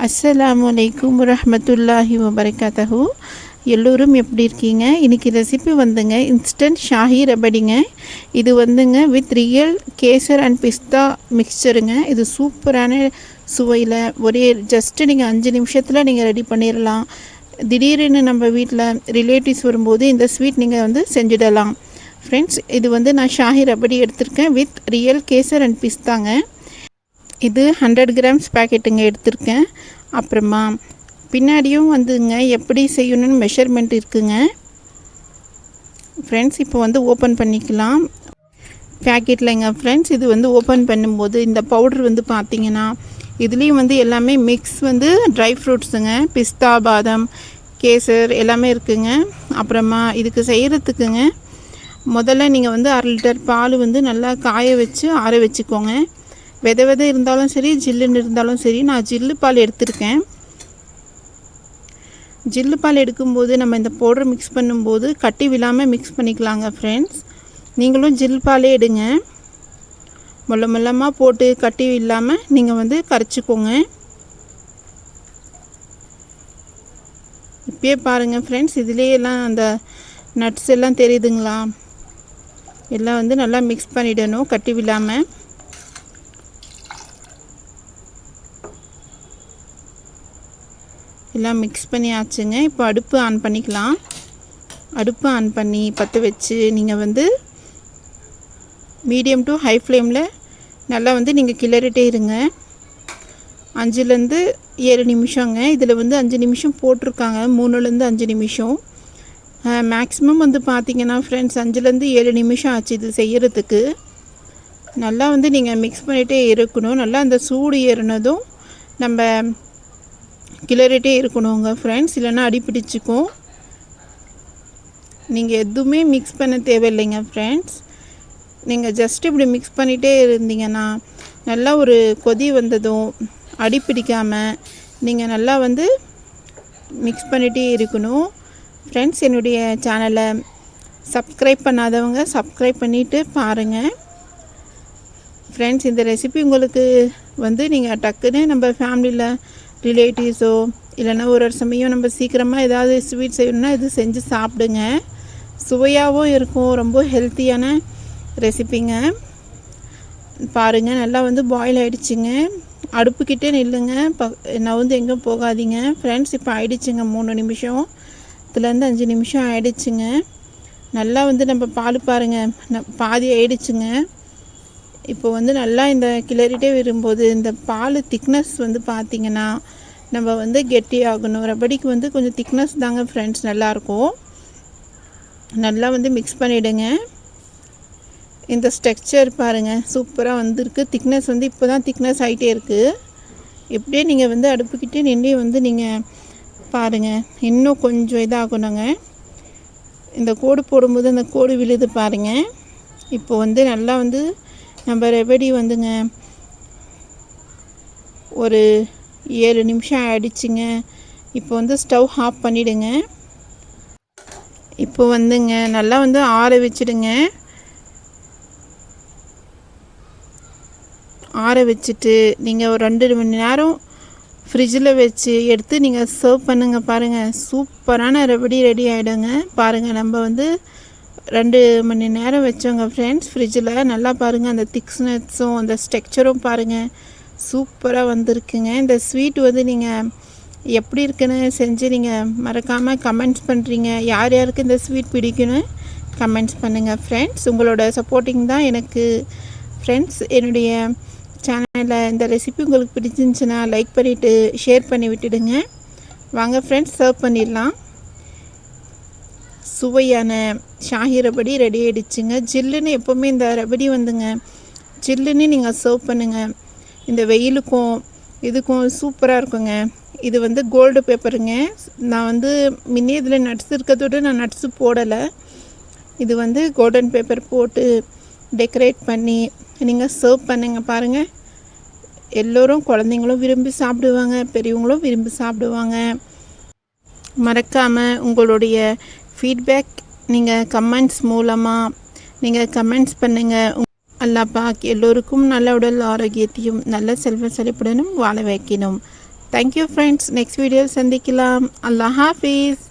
அஸ்ஸலாமு அலைக்கும் வரஹ்மத்துல்லாஹி வபரகாத்துஹு. எல்லோரும் எப்படி இருக்கீங்க? இன்றைக்கி ரெசிபி வந்துங்க இன்ஸ்டன்ட் ஷாஹி ரபடிங்க. இது வந்துங்க வித் ரியல் கேசர் அண்ட் பிஸ்தா மிக்சருங்க. இது சூப்பரான சுவையில் ஒரே ஜஸ்ட்டு நீங்கள் 5 நிமிஷத்தில் நீங்கள் ரெடி பண்ணிடலாம். திடீர்னு நம்ம வீட்டில் ரிலேட்டிவ்ஸ் வரும்போது இந்த ஸ்வீட் நீங்கள் வந்து செஞ்சிடலாம். ஃப்ரெண்ட்ஸ், இது வந்து நான் ஷாஹி ரபடி எடுத்திருக்கேன் வித் ரியல் கேசர் அண்ட் பிஸ்தாங்க. இது 100 கிராம்ஸ் பேக்கெட்டுங்க எடுத்திருக்கேன். அப்புறமா பின்னாடியும் வந்துங்க எப்படி செய்யணும்னு மெஷர்மெண்ட் இருக்குங்க. ஃப்ரெண்ட்ஸ், இப்போ வந்து ஓப்பன் பண்ணிக்கலாம் பேக்கெட்லைங்க. ஃப்ரெண்ட்ஸ், இது வந்து ஓப்பன் பண்ணும்போது இந்த பவுடர் வந்து பார்த்திங்கன்னா இதுலேயும் வந்து எல்லாமே மிக்ஸ் வந்து ட்ரை ஃப்ரூட்ஸுங்க, பிஸ்தா, பாதாம், கேசர் எல்லாமே இருக்குங்க. அப்புறமா இதுக்கு செய்கிறதுக்குங்க முதல்ல நீங்கள் வந்து 1/2 லிட்டர் பால் வந்து நல்லா காய வச்சு ஆற வச்சுக்கோங்க. விதை இருந்தாலும் சரி, ஜில்லுன்னு இருந்தாலும் சரி. நான் ஜில்லு பால் எடுத்திருக்கேன். ஜில்லு பால் எடுக்கும்போது நம்ம இந்த பவுடர் மிக்ஸ் பண்ணும்போது கட்டி விழாமல் மிக்ஸ் பண்ணிக்கலாங்க. ஃப்ரெண்ட்ஸ், நீங்களும் ஜில் பாலே எடுங்க. மெல்லமாக போட்டு கட்டி இல்லாமல் நீங்கள் வந்து கரைச்சிக்கோங்க. இப்பயே பாருங்கள் ஃப்ரெண்ட்ஸ், இதுலேயே எல்லாம் அந்த நட்ஸ் எல்லாம் தெரியுதுங்களா? எல்லாம் வந்து நல்லா மிக்ஸ் பண்ணிடணும் கட்டி விழாமல். எல்லாம் மிக்ஸ் பண்ணி ஆச்சுங்க. இப்போ அடுப்பு ஆன் பண்ணிக்கலாம். அடுப்பு ஆன் பண்ணி பற்ற வச்சு நீங்கள் வந்து மீடியம் டு ஹை ஃப்ளேமில் நல்லா வந்து நீங்கள் கிளறிட்டே இருங்க. 5லேருந்து 7 நிமிஷங்க. இதில் வந்து 5 நிமிஷம் போட்டிருக்காங்க. 3லேருந்து 5 நிமிஷம் மேக்ஸிமம் வந்து பார்த்திங்கன்னா ஃப்ரெண்ட்ஸ் 5லேருந்து 7 நிமிஷம் ஆச்சு இது செய்கிறதுக்கு. நல்லா வந்து நீங்கள் மிக்ஸ் பண்ணிகிட்டே இருக்கணும். நல்லா அந்த சூடு ஏறினதும் நம்ம கிளறிட்டே இருக்கணுங்க ஃப்ரெண்ட்ஸ், இல்லைன்னா அடிப்பிடிச்சிக்கும். நீங்கள் எதுவுமே மிக்ஸ் பண்ண தேவையில்லைங்க ஃப்ரெண்ட்ஸ். நீங்கள் ஜஸ்ட் இப்படி மிக்ஸ் பண்ணிகிட்டே இருந்தீங்கன்னா நல்லா ஒரு கொதி வந்ததும் அடிப்பிடிக்காமல் நீங்கள் நல்லா வந்து மிக்ஸ் பண்ணிகிட்டே இருக்கணும். ஃப்ரெண்ட்ஸ், என்னுடைய சேனலை சப்ஸ்கிரைப் பண்ணாதவங்க சப்ஸ்கிரைப் பண்ணிவிட்டு பாருங்கள். ஃப்ரெண்ட்ஸ், இந்த ரெசிபி உங்களுக்கு வந்து நீங்கள் டக்குன்னு நம்ம ஃபேமிலியில் ரிலேட்டிவ்ஸோ இல்லைன்னா ஒரு சமயம் நம்ம சீக்கிரமாக ஏதாவது ஸ்வீட் செய்யணுன்னா இது செஞ்சு சாப்பிடுங்க. சுவையாகவும் இருக்கும். ரொம்ப ஹெல்த்தியான ரெசிபிங்க. பாருங்கள், நல்லா வந்து பாயில் ஆகிடுச்சிங்க. அடுப்புக்கிட்டே நில்லுங்க, நான் வந்து எங்கே போகாதீங்க. ஃப்ரெண்ட்ஸ், இப்போ ஆயிடுச்சுங்க 3 நிமிஷம். இதுலேருந்து 5 நிமிஷம் ஆயிடுச்சுங்க. நல்லா வந்து நம்ம பால் பாருங்கள் பாதி ஆயிடுச்சுங்க. இப்போ வந்து நல்லா இந்த கிளறிட்டே வரும்போது இந்த பால் திக்னஸ் வந்து பார்த்திங்கன்னா நம்ம வந்து கெட்டி ஆகணும். ரபடிக்கு வந்து கொஞ்சம் திக்னஸ் தாங்க ஃப்ரெண்ட்ஸ் நல்லாயிருக்கும். நல்லா வந்து மிக்ஸ் பண்ணிவிடுங்க. இந்த ஸ்ட்ரக்சர் பாருங்கள் சூப்பராக வந்திருக்கு. திக்னஸ் வந்து இப்போ தான் திக்னஸ் ஆகிட்டே இருக்குது. எப்படியே நீங்கள் வந்து அடுப்புக்கிட்டே நின்று வந்து நீங்கள் பாருங்கள் இன்னும் கொஞ்சம் இதாகணுங்க. இந்த கோடு போடும்போது அந்த கோடு விழுது பாருங்கள். இப்போ வந்து நல்லா வந்து நம்ம ரெபடி வந்துங்க ஒரு 7 நிமிஷம் ஆகிடுச்சிங்க. இப்போ வந்து ஸ்டவ் ஆஃப் பண்ணிவிடுங்க. இப்போ வந்துங்க நல்லா வந்து ஆற வச்சுடுங்க. ஆற வச்சுட்டு நீங்கள் ஒரு 2 மணி நேரம் ஃப்ரிட்ஜில் வச்சு எடுத்து நீங்கள் சர்வ் பண்ணுங்கள். பாருங்கள், சூப்பரான ரெபடி ரெடி ஆகிடுங்க. பாருங்கள், நம்ம வந்து 2 மணி நேரம் வச்சோங்க ஃப்ரெண்ட்ஸ் ஃப்ரிட்ஜில். நல்லா பாருங்கள், அந்த திக்னஸும் அந்த ஸ்ட்ரக்சரும் பாருங்கள் சூப்பராக வந்திருக்குங்க. இந்த ஸ்வீட் வந்து நீங்கள் எப்படி இருக்குன்னு செஞ்சு நீங்கள் மறக்காமல் கமெண்ட்ஸ் பண்ணுறீங்க. யார் யாருக்கு இந்த ஸ்வீட் பிடிக்குன்னு கமெண்ட்ஸ் பண்ணுங்கள் ஃப்ரெண்ட்ஸ். உங்களோட சப்போர்ட்டிங் தான் எனக்கு. ஃப்ரெண்ட்ஸ், என்னுடைய சேனலில் இந்த ரெசிபி உங்களுக்கு பிடிச்சிருந்துச்சுன்னா லைக் பண்ணிவிட்டு ஷேர் பண்ணி விட்டுடுங்க. வாங்க ஃப்ரெண்ட்ஸ், சர்வ் பண்ணிடலாம். சுவையான ஷாஹி ரபடி ரெடி ஆகிடுச்சுங்க. ஜில்லுன்னு எப்போவுமே இந்த ரபடி வந்துங்க ஜில்லுன்னு நீங்கள் சர்வ் பண்ணுங்கள். இந்த வெயிலுக்கும் இதுக்கும் சூப்பராக இருக்குங்க. இது வந்து கோல்டு பேப்பருங்க. நான் வந்து முன்னே இதில் நட்ஸ் இருக்கிறதோட நான் நட்ஸு போடலை. இது வந்து கோல்டன் பேப்பர் போட்டு டெக்கரேட் பண்ணி நீங்கள் சர்வ் பண்ணுங்கள். பாருங்கள், எல்லோரும் குழந்தைங்களும் விரும்பி சாப்பிடுவாங்க, பெரியவங்களும் விரும்பி சாப்பிடுவாங்க. மறக்காமல் உங்களுடைய ஃபீட்பேக் நீங்கள் கமெண்ட்ஸ் மூலமாக நீங்கள் கமெண்ட்ஸ் பண்ணுங்கள். அல்லாஹ் பாக் எல்லோருக்கும் நல்ல உடல் ஆரோக்கியத்தையும் நல்ல செல்வ செழிப்புடனும் வாழ வைக்கணும். Thank you friends. நெக்ஸ்ட் வீடியோவில் சந்திக்கலாம். அல்லாஹ் ஹாஃபீஸ்.